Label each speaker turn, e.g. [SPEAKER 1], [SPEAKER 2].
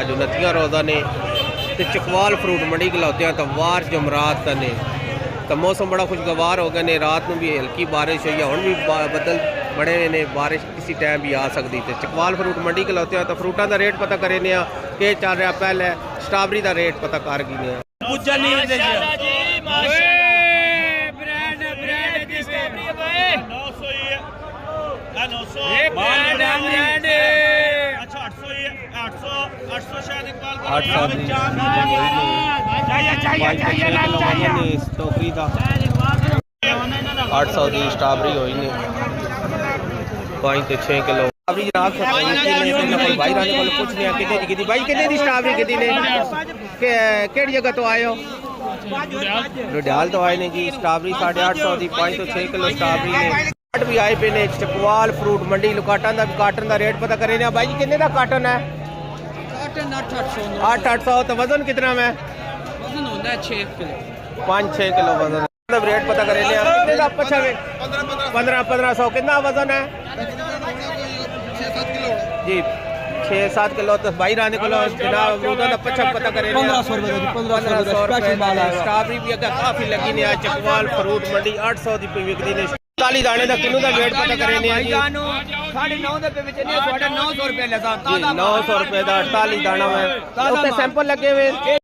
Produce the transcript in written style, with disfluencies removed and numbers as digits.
[SPEAKER 1] जो नतियाँ रोज़ा ने तो चकवाल फ्रूट मंडी खलोते हैं तो वार जमरात ने तो मौसम बड़ा खुशगवार हो गया ने रात में भी हल्की बारिश हुई है हुण भी बदल बड़े ने बारिश किसी टाइम भी आ सकती तो चकवाल फ्रूट मंडी खलोते हैं तो फ्रूटा का रेट पता करे ने कि चल रहा पहले स्ट्रॉबेरी का रेट पता कर गई आठ सौ की स्ट्रॉबेरी हुई ने 5 तो 6 किलो भाई राने को कुछ नहीं कि भाई कितने दी स्ट्रॉबेरी कितनी ने केड़ी जगह तो आए हो लुधियाल तो आए ने जी स्ट्रॉबेरी 850 की 5 तो 6 किलो स्ट्रॉबेरी ने भी आए पे ने चकवाल फ्रूट मंडी काटन का रेट पता करे ने भाई जी कितने का काटन है 800 तो वजन कितना में वजन होता है 6 किलो 5-6 किलो वजन रेट पता करे ने कितने का अच्छा 1500 कितना वजन है जी 6-7 किलो तो भाई राने को जनाब पता करे 1500 स्ट्रॉबेरी भी अगर काफी लगी ने चकवाल फ्रूट मंडी 800 की विकदी ने 40 दाने का किलो का वेट पता करे ने 950 पे बेचने 900 रुपए लगा 900 रुपए का 48 दाना में सैंपल लगे हुए